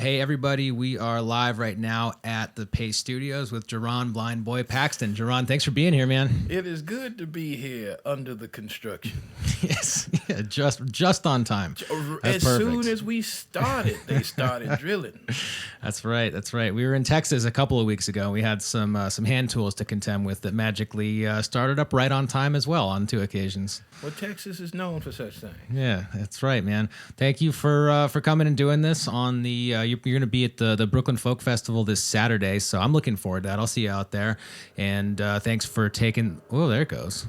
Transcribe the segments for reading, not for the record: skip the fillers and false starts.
Hey, everybody. We are live right now at the Paste Studios with Jerron Blind Boy Paxton. Jerron, thanks for being here, man. It is good to be here under the construction. Yes, yeah, just on time. As soon as we started, they started drilling. That's right. That's right. We were in Texas a couple of weeks ago. We had some hand tools to contend with that magically started up right on time as well on 2 occasions. Well, Texas is known for such things. Yeah, that's right, man. Thank you for coming and doing this on the. You're going to be at the Brooklyn Folk Festival this Saturday, so I'm looking forward to that. I'll see you out there, and thanks for taking. Oh, there it goes.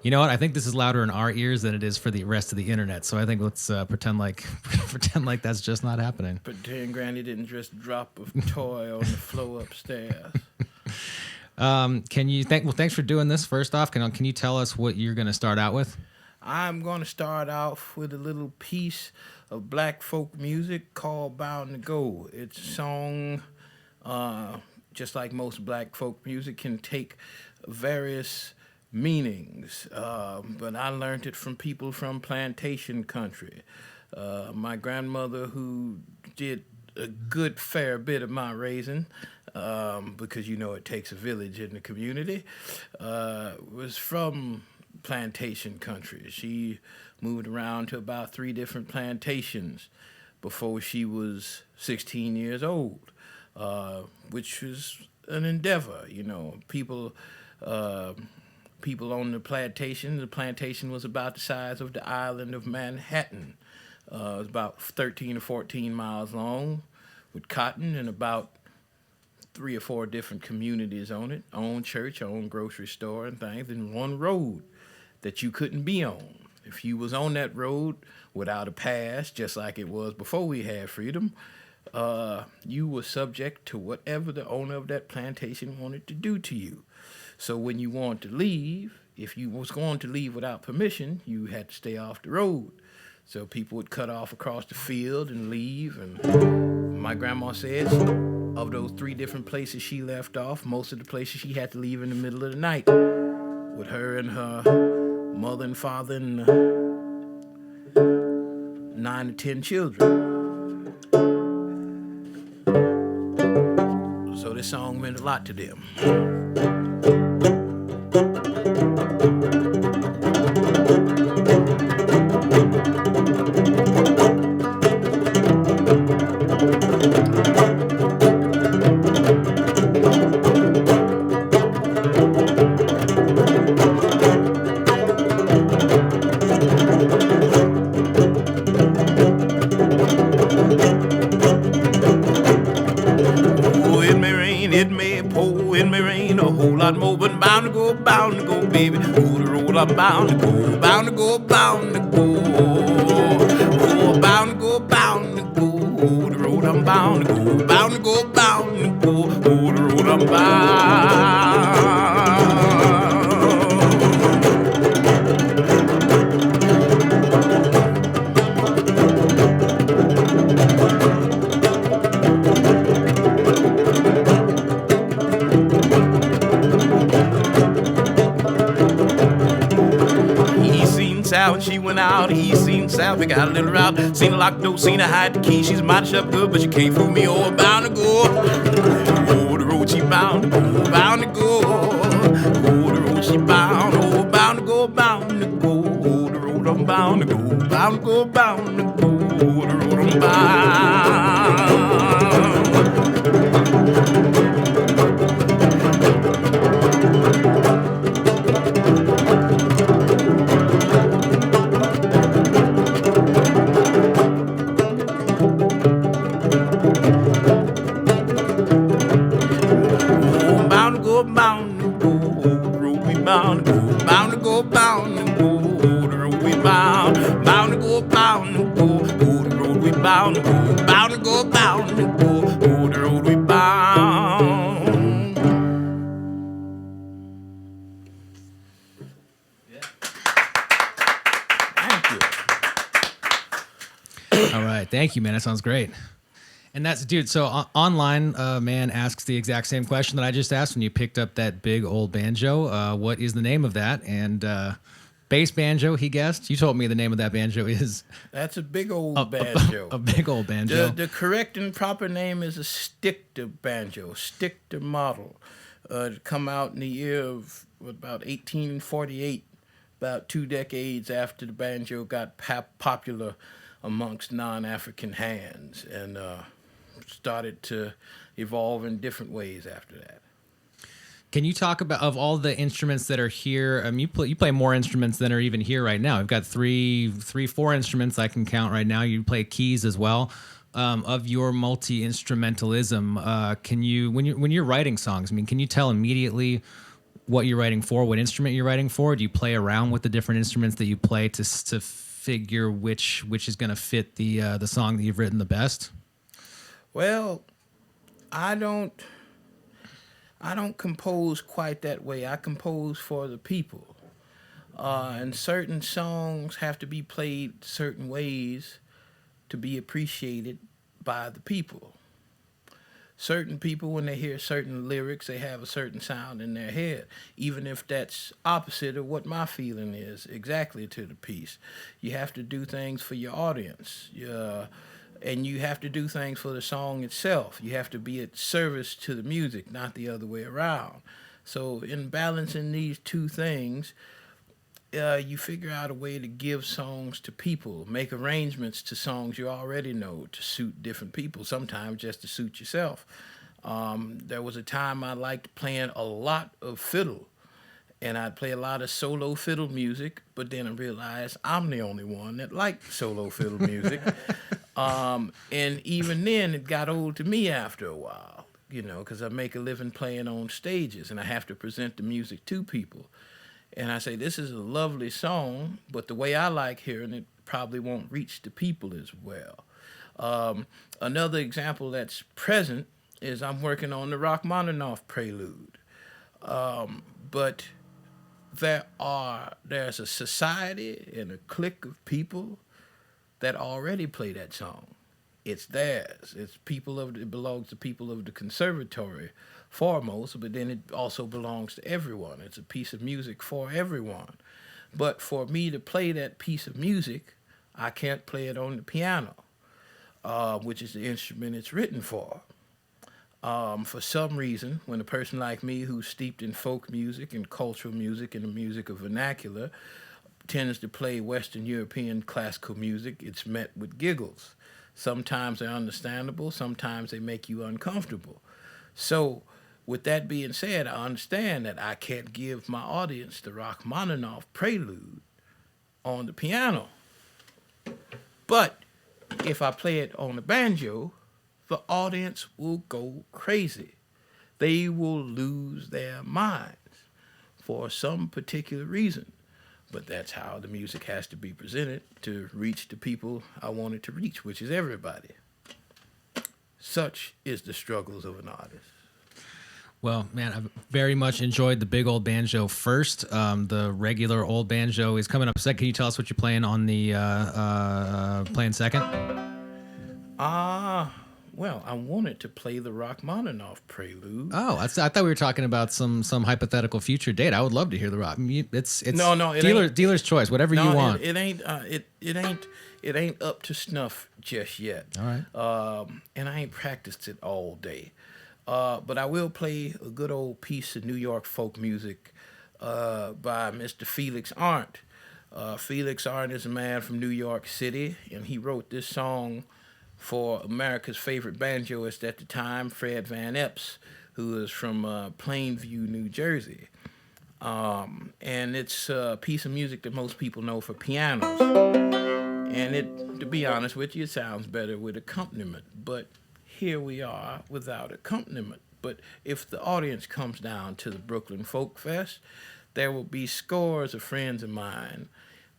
You know what? I think this is louder in our ears than it is for the rest of the internet. So I think let's pretend like that's just not happening. Pretend Granny didn't just drop a toy on the floor upstairs. Thanks for doing this. First off, can you tell us what you're going to start out with? I'm going to start off with a little piece of black folk music called Bound to Go. It's a song, just like most black folk music, can take various meanings, but I learned it from people from plantation country. My grandmother, who did a good fair bit of my raising, because you know it takes a village in the community, was from plantation country. She moved around to about 3 different plantations before she was 16 years old, which was an endeavor. You know, people on the plantation was about the size of the island of Manhattan. It was about 13 or 14 miles long, with cotton and about 3 or 4 different communities on it, own church, own grocery store and things, and one road that you couldn't be on. If you was on that road without a pass, just like it was before we had freedom, you were subject to whatever the owner of that plantation wanted to do to you. So when you wanted to leave, if you was going to leave without permission, you had to stay off the road. So people would cut off across the field and leave. And my grandma said of those 3 different places she left off, most of the places she had to leave in the middle of the night with her and her mother and father and 9 to 10 children. So this song meant a lot to them. More, but bound to go, baby. Ooh, the road I'm bound to go, bound to go, bound to go. Oh, bound to go, bound to go. Ooh, the road I'm bound to go, bound to go, bound to go. Ooh, the road I'm bound. South, she went out, he seen south, we got a little route, seen a locked door, seen her hide the key, she's mighty sharp good, but you can't fool me, oh, bound to go, oh, the road she bound to go, bound to go, oh, the road she bound, oh, bound to go, oh, the road I'm bound to go, bound to go, oh, the road I'm bound. Bound to go, bound to go, bound to go, oh, the road we bound. Yeah. Thank you. All right, thank you, man. That sounds great. And that's, dude, so online, man asks the exact same question that I just asked when you picked up that big old banjo. What is the name of that? And Bass banjo, he guessed. You told me the name of that banjo is That's a big old banjo. a big old banjo. The correct and proper name is a Stichter banjo, Stichter model. It come out in the year of about 1848, about 2 decades after the banjo got popular amongst non-African hands, and started to evolve in different ways after that. Can you talk about, of all the instruments that are here? You play more instruments than are even here right now. I've got four instruments I can count right now. You play keys as well. Of your multi-instrumentalism, can you, when you're writing songs, I mean, can you tell immediately what you're writing for, what instrument you're writing for? Do you play around with the different instruments that you play to figure which is going to fit the song that you've written the best? Well, I don't compose quite that way. I compose for the people. And certain songs have to be played certain ways to be appreciated by the people. Certain people, when they hear certain lyrics, they have a certain sound in their head, even if that's opposite of what my feeling is exactly to the piece. You have to do things for your audience. And you have to do things for the song itself. You have to be at service to the music, not the other way around. So in balancing these two things, you figure out a way to give songs to people, make arrangements to songs you already know to suit different people, sometimes just to suit yourself. There was a time I liked playing a lot of fiddle, and I'd play a lot of solo fiddle music, but then I realized I'm the only one that liked solo fiddle music. And even then, it got old to me after a while, because I make a living playing on stages, and I have to present the music to people. And I say, this is a lovely song, but the way I like hearing it probably won't reach the people as well. Another example that's present is I'm working on the Rachmaninoff Prelude. But there's a society and a clique of people that already play that song. It's theirs. It belongs to people of the conservatory foremost, but then it also belongs to everyone. It's a piece of music for everyone. But for me to play that piece of music, I can't play it on the piano, which is the instrument it's written for. For some reason, when a person like me who's steeped in folk music and cultural music and the music of vernacular tends to play Western European classical music, it's met with giggles. Sometimes they're understandable, sometimes they make you uncomfortable. So, with that being said, I understand that I can't give my audience the Rachmaninoff Prelude on the piano. But if I play it on the banjo, the audience will go crazy. They will lose their minds for some particular reason. But that's how the music has to be presented to reach the people I want it to reach, which is everybody. Such is the struggles of an artist. Well, man, I've very much enjoyed the big old banjo first. The regular old banjo is coming up second. Can you tell us what you're playing on the playing second? Well, I wanted to play the Rachmaninoff Prelude. Oh, I thought we were talking about some hypothetical future date. I would love to hear the rock. It's No, it dealer's choice. Whatever you want. It ain't up to snuff just yet. All right. And I ain't practiced it all day. But I will play a good old piece of New York folk music by Mr. Felix Arndt. Felix Arndt is a man from New York City, and he wrote this song for America's favorite banjoist at the time, Fred Van Epps, who is from Plainview, New Jersey. And it's a piece of music that most people know for pianos. And to be honest with you, it sounds better with accompaniment. But here we are without accompaniment. But if the audience comes down to the Brooklyn Folk Fest, there will be scores of friends of mine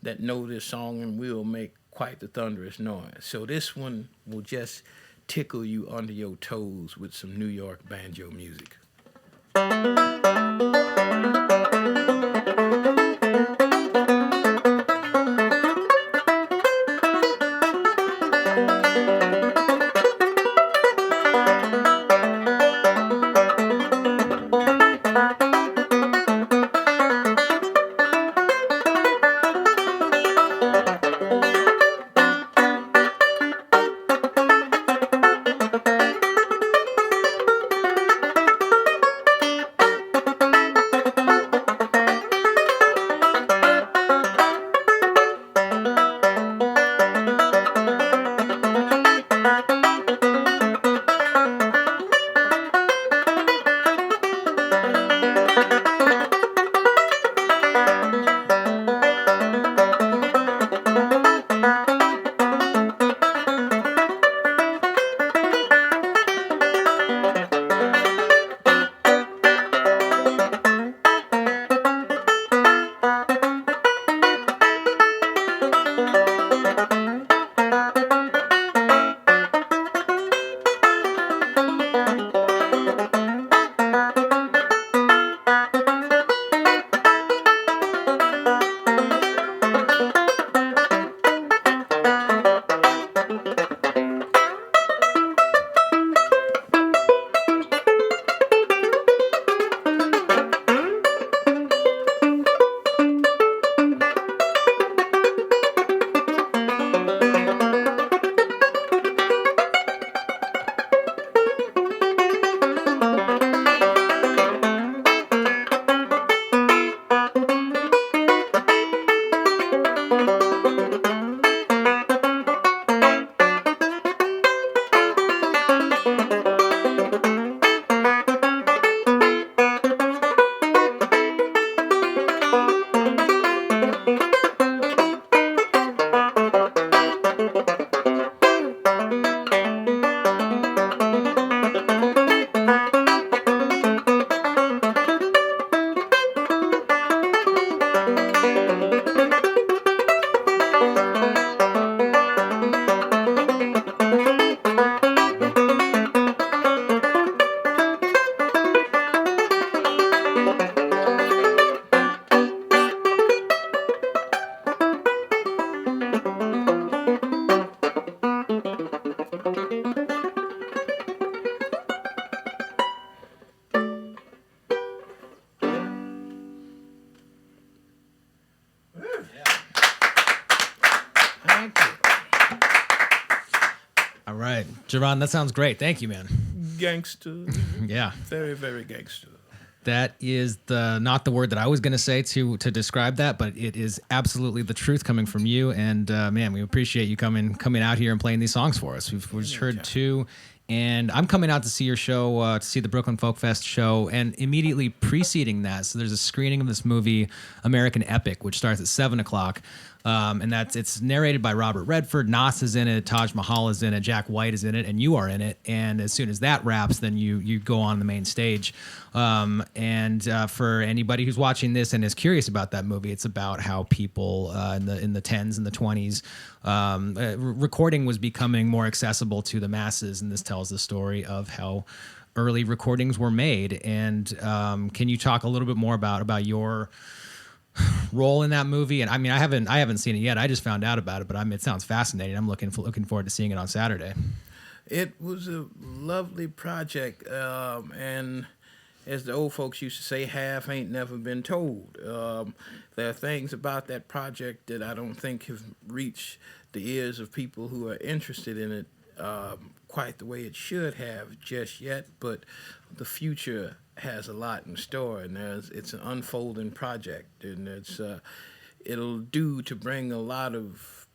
that know this song and will make quite the thunderous noise. So this one will just tickle you under your toes with some New York banjo music. All right, Jerron, that sounds great. Thank you, man. Gangster. Yeah. Very, very gangster. That is not the word that I was going to say to describe that, but it is absolutely the truth coming from you. And man, we appreciate you coming out here and playing these songs for us. We've just heard two, and I'm coming out to see your show, to see the Brooklyn Folk Fest show, and immediately preceding that, so there's a screening of this movie, American Epic, which starts at 7:00. And it's narrated by Robert Redford. Nas is in it, Taj Mahal is in it, Jack White is in it, and you are in it. And as soon as that wraps, then you go on the main stage. For anybody who's watching this and is curious about that movie, it's about how people in the 10s and the 20s, recording was becoming more accessible to the masses, and this tells the story of how early recordings were made. And can you talk a little bit more about your role in that movie? And I mean, I haven't seen it yet. I just found out about it, but it sounds fascinating. I'm looking forward to seeing it on Saturday. It was a lovely project, and as the old folks used to say, half ain't never been told. There are things about that project that I don't think have reached the ears of people who are interested in it quite the way it should have just yet, but the future has a lot in store, and it's an unfolding project, and it'll do to bring a lot of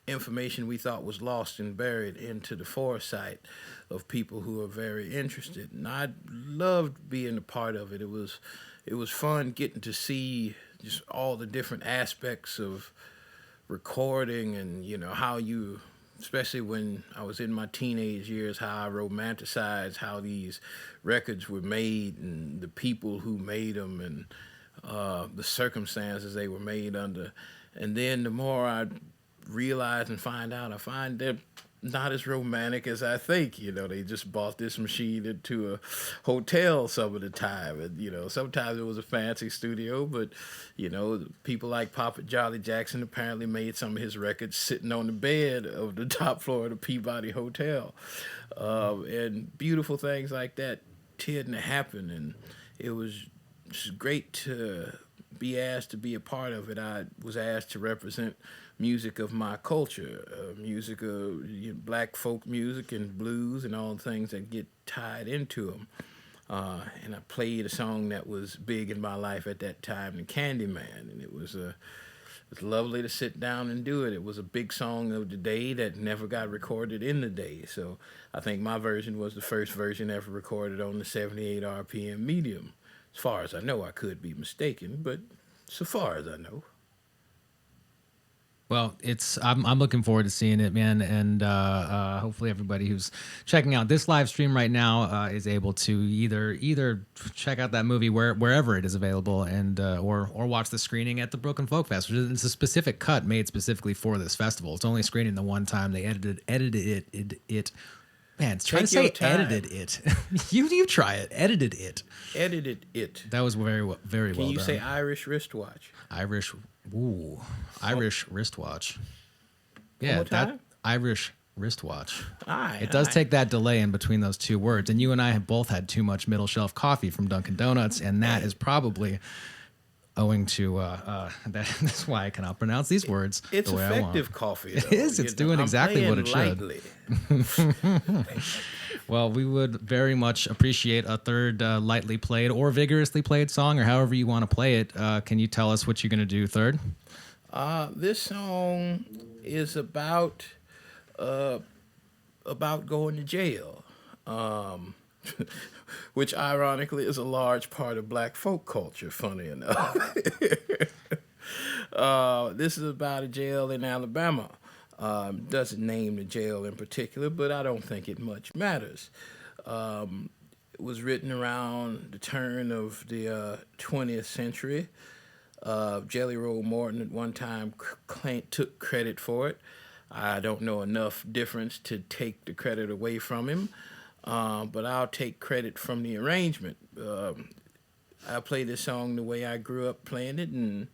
information we thought was lost and buried into the foresight of people who are very interested. And I loved being a part of it. It was fun getting to see just all the different aspects of recording, and how you, especially when I was in my teenage years, how I romanticized how these records were made and the people who made them, and the circumstances they were made under. And then the more I realize and find out, I find they're not as romantic as I think. They just bought this machine into a hotel some of the time, and sometimes it was a fancy studio, but people like Papa Jolly Jackson apparently made some of his records sitting on the bed of the top floor of the Peabody Hotel, and beautiful things like that tend to happen. And it was just great to be asked to be a part of it. I was asked to represent music of my culture, music of black folk music and blues and all the things that get tied into them. And I played a song that was big in my life at that time, the Candyman, and it was lovely to sit down and do it. It was a big song of the day that never got recorded in the day, so I think my version was the first version ever recorded on the 78 RPM medium. As far as I know, I could be mistaken, but so far as I know. Well, I'm looking forward to seeing it, man, and hopefully everybody who's checking out this live stream right now is able to either check out that movie wherever it is available, and or watch the screening at the Brooklyn Folk Fest, which is a specific cut made specifically for this festival. It's only screening the one time. They edited it. Man, trying to say edited it. you try it. Edited it. Edited it. That was very well done. Can you say Irish wristwatch? Irish wristwatch. Yeah, One more time? Irish wristwatch. It does take that delay in between those two words. And you and I have both had too much middle shelf coffee from Dunkin' Donuts, and that is probably owing to that's why I cannot pronounce these words it's the way I want. Effective coffee, though. It is. It's doing exactly what it should. Well, we would very much appreciate a third lightly played or vigorously played song, or however you want to play it. Can you tell us what you're going to do third? This song is about going to jail, which ironically is a large part of black folk culture, funny enough. This is about a jail in Alabama. Doesn't name the jail in particular, but I don't think it much matters. It was written around the turn of the 20th century. Jelly Roll Morton at one time took credit for it. I don't know enough difference to take the credit away from him, but I'll take credit from the arrangement. I play this song the way I grew up playing it, and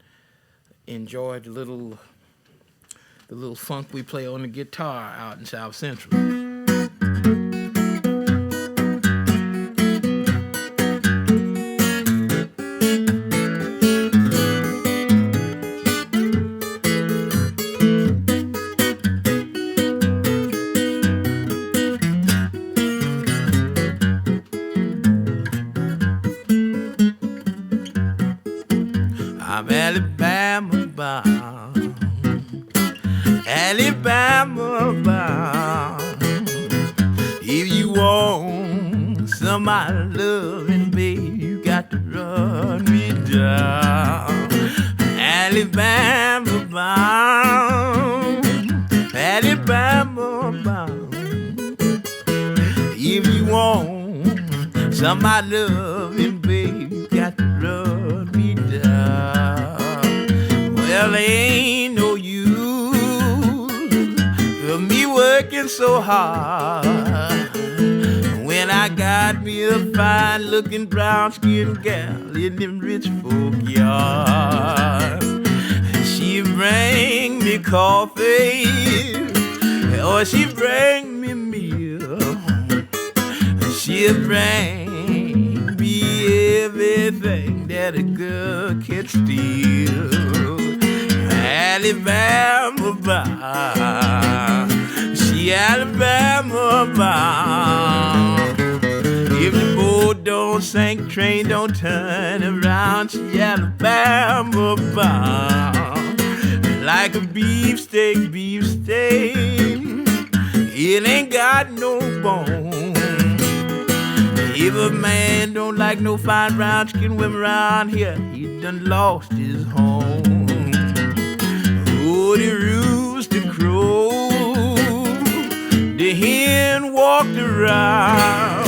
enjoyed the little funk we play on the guitar out in South Central. of my loving, babe, you got to run me down. Alabama bound, Alabama bound. If you want some of my loving, babe, you got to run me down. Well, there ain't no use of me working so hard when I got me a fine-looking brown-skinned gal in them rich folk yard. She bring me coffee, or she bring me meal. She'll bring me everything that a girl can steal. Alabama bound, she Alabama bound. If the boat don't sink, train don't turn around, she Alabama bound. Like a beefsteak, beefsteak, it ain't got no bone. If a man don't like no fine brown skin women around here, he done lost his home. Oh, the rooster crowed, the hen walked around,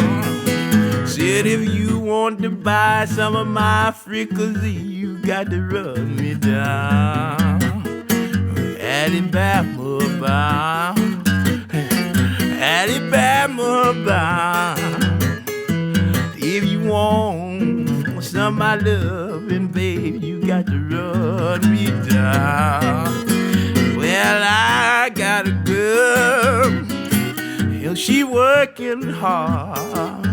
said if you want to buy some of my fricassee, you got to run me down. Alabama bound, Alabama bound. If you want some of my loving, babe, you got to run me down. Well, I got a girl, and she working hard,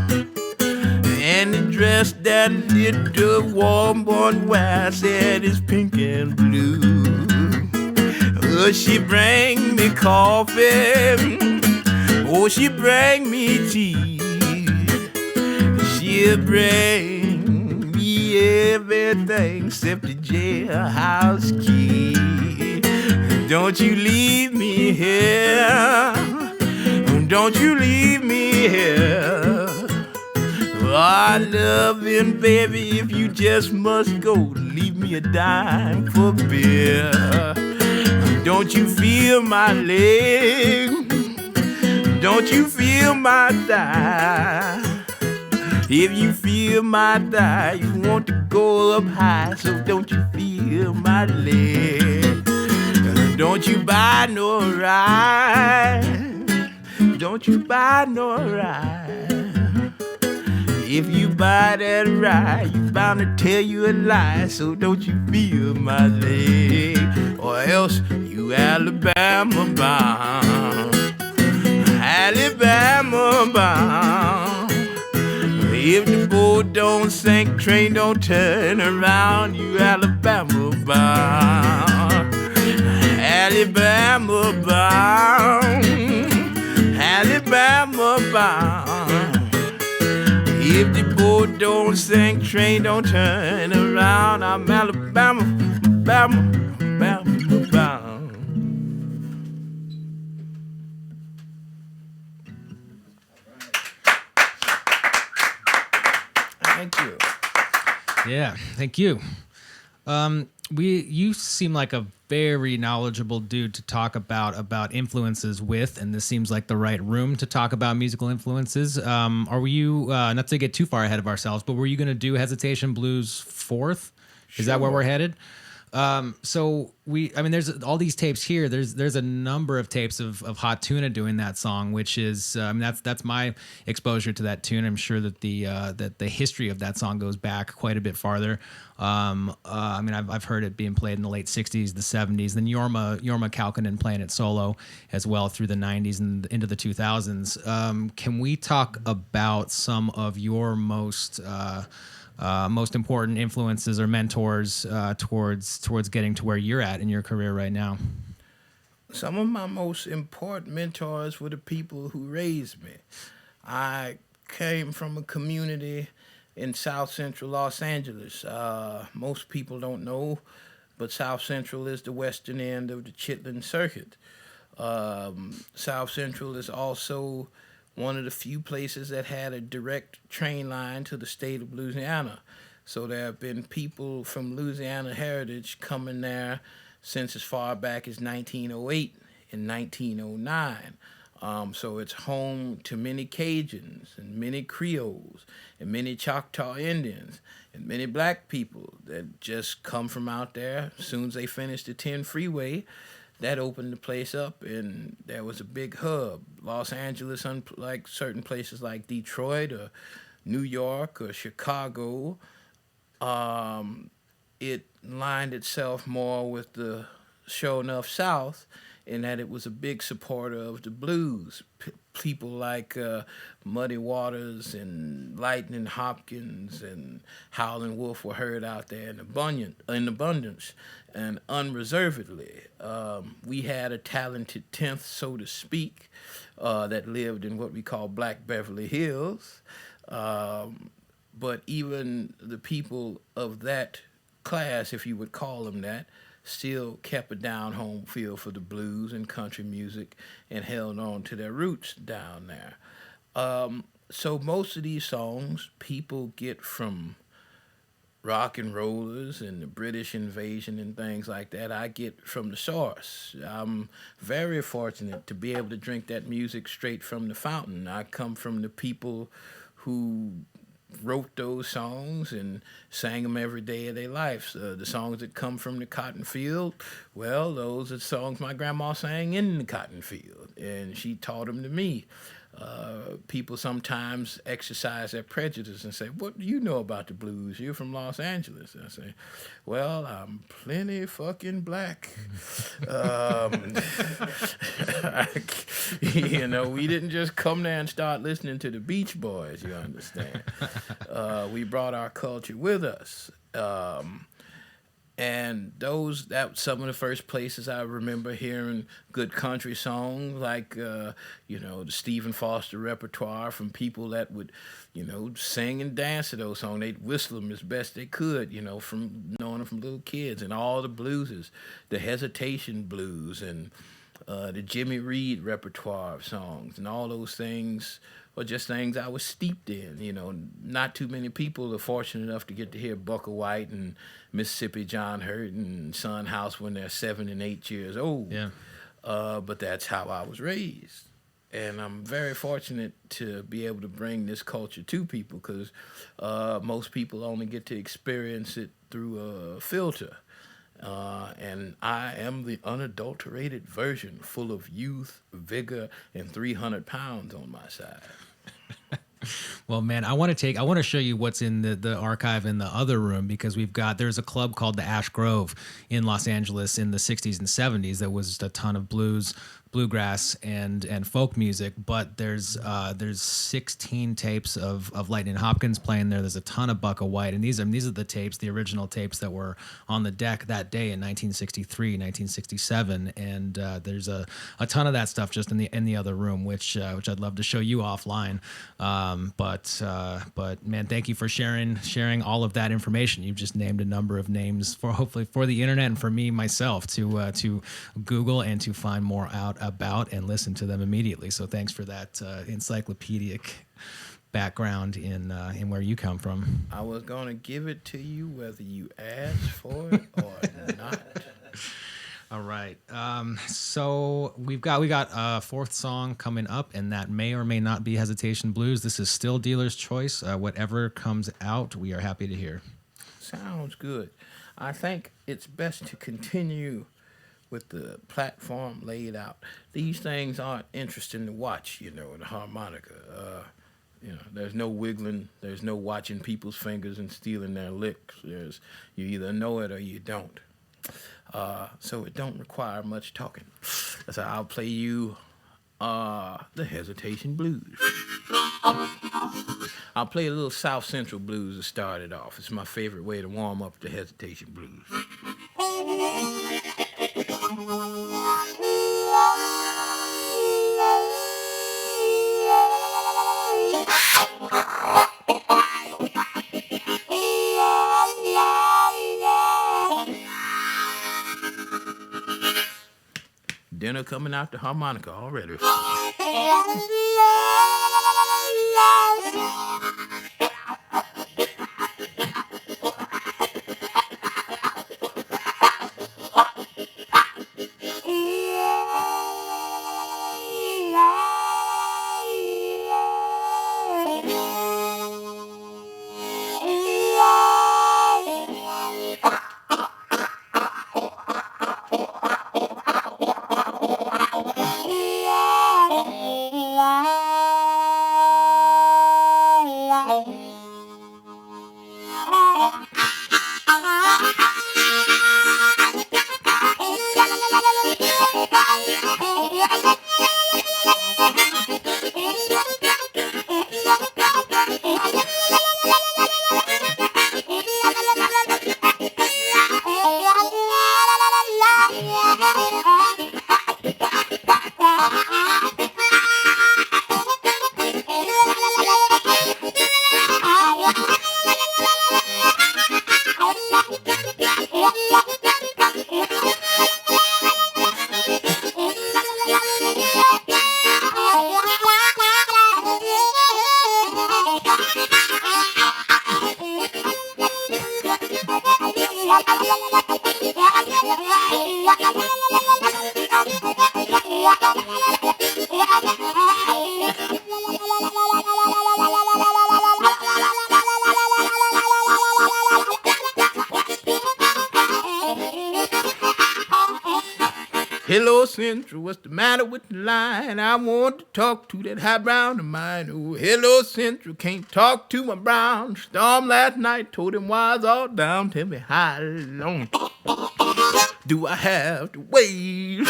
and the dress that little warm-born wear said is pink and blue. Oh, she bring me coffee, oh, she bring me tea. She'll bring me everything except the jailhouse key. Don't you leave me here, don't you leave me here. Oh, loving baby, if you just must go, leave me a dime for beer. Don't you feel my leg, don't you feel my thigh. If you feel my thigh, you want to go up high, so don't you feel my leg. Don't you buy no ride, don't you buy no ride. If you buy that ride, you bound to tell you a lie, so don't you feel my leg. Or else you Alabama bound, Alabama bound. If the boat don't sink, train don't turn around, you Alabama bound, Alabama bound, Alabama bound. If the boat don't sink, train don't turn around, I'm Alabama, Alabama, Alabama bound. Thank you. Yeah, thank you. You seem like a very knowledgeable dude to talk about influences with, and this seems like the right room to talk about musical influences. Are you not to get too far ahead of ourselves, but were you going to do Hesitation Blues 4th? Is that where we're headed? So there's all these tapes here. There's a number of tapes of Hot Tuna doing that song, which is that's my exposure to that tune. I'm sure that the history of that song goes back quite a bit farther. I've heard it being played in the late '60s, the '70s, then Jorma Kaukonen playing it solo as well through the '90s and into the 2000s. Can we talk about some of your most important influences or mentors towards getting to where you're at in your career right now? Some of my most important mentors were the people who raised me. I came from a community in South Central Los Angeles. Most people don't know, but South Central is the western end of the Chitlin Circuit. South Central is also one of the few places that had a direct train line to the state of Louisiana. So there have been people from Louisiana heritage coming there since as far back as 1908 and 1909. So it's home to many Cajuns and many Creoles and many Choctaw Indians and many black people that just come from out there. As soon as they finished the 10 freeway, that opened the place up, and there was a big hub. Los Angeles, unlike certain places like Detroit or New York or Chicago, it lined itself more with the show enough South in that it was a big supporter of the blues. People like Muddy Waters and Lightning Hopkins and Howlin' Wolf were heard out there in abundance and unreservedly. We had a talented tenth, so to speak, that lived in what we call Black Beverly Hills. But even the people of that class, if you would call them that, still kept a down-home feel for the blues and country music and held on to their roots down there. So most of these songs people get from rock and rollers and the British invasion and things like that. I get from the source. I'm very fortunate to be able to drink that music straight from the fountain. I come from the people who wrote those songs and sang them every day of their lives. The songs that come from the cotton field, well, those are songs my grandma sang in the cotton field, and she taught them to me. People sometimes exercise their prejudice and say, "What do you know about the blues? You're from Los Angeles." I say, "Well, I'm plenty fucking black." We didn't just come there and start listening to the Beach Boys, you understand. We brought our culture with us. And that some of the first places I remember hearing good country songs, like the Stephen Foster repertoire from people that would, sing and dance to those songs. They'd whistle them as best they could, from knowing them from little kids, and all the blueses, the Hesitation blues, and the Jimmy Reed repertoire of songs, and all those things are just things I was steeped in. Not too many people are fortunate enough to get to hear Booker White and Mississippi John Hurt and Son House when they're 7 and 8 years old. Yeah. But that's how I was raised. And I'm very fortunate to be able to bring this culture to people, because most people only get to experience it through a filter. And I am the unadulterated version, full of youth, vigor, and 300 pounds on my side. Well, man, I want to show you what's in the archive in the other room, because there's a club called the Ash Grove in Los Angeles in the 60s and 70s that was a ton of bluegrass and folk music, but there's 16 tapes of Lightning Hopkins playing there. There's a ton of Bucka White, and these are the tapes, the original tapes that were on the deck that day in 1963, 1967, and there's a ton of that stuff just in the other room, which I'd love to show you offline. But man, thank you for sharing all of that information. You've just named a number of names hopefully for the internet and for me myself to Google and to find more out about and listen to them immediately. So thanks for that encyclopedic background in where you come from. I was gonna give it to you whether you asked for it or not. All right. So we got a fourth song coming up, and that may or may not be Hesitation Blues. This is still dealer's choice. Whatever comes out, we are happy to hear. Sounds good. I think it's best to continue with the platform laid out. These things aren't interesting to watch, in the harmonica. There's no wiggling. There's no watching people's fingers and stealing their licks. You either know it or you don't. So it don't require much talking. So I'll play you the Hesitation Blues. I'll play a little South Central blues to start it off. It's my favorite way to warm up the Hesitation Blues. Dinner coming out the harmonica already. Hello, Central, what's the matter with the line? I want to talk to that high brown of mine. Oh, hello, Central, can't talk to my brown. Storm last night, told him why it's all down. Tell me how long do I have to wait?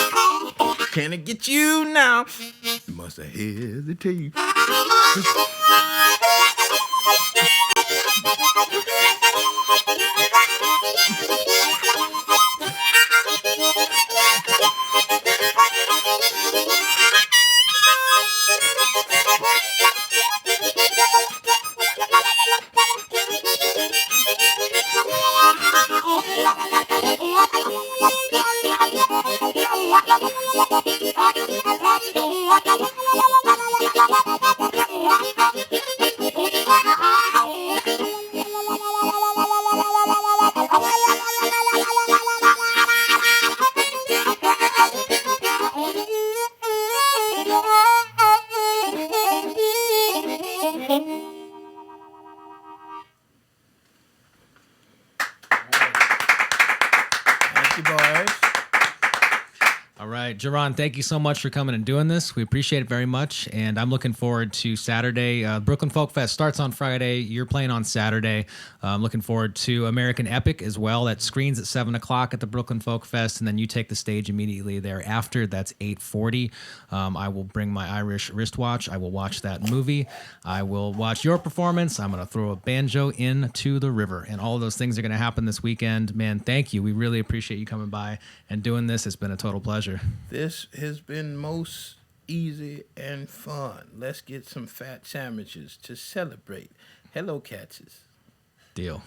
Can I get you now? You must have hesitated. Thank you, boys. All right, Jerron, thank you so much for coming and doing this. We appreciate it very much, and I'm looking forward to Saturday. Brooklyn Folk Fest starts on Friday. You're playing on Saturday. I'm looking forward to American Epic as well. That screens at 7 o'clock at the Brooklyn Folk Fest, and then you take the stage immediately thereafter. That's 8:40. I will bring my Irish wristwatch. I will watch that movie. I will watch your performance. I'm going to throw a banjo into the river, and all of those things are going to happen this weekend. Man, thank you. We really appreciate you coming by and doing this. It's been a total pleasure. This has been most easy and fun. Let's get some fat sandwiches to celebrate. Hello, catches. Deal.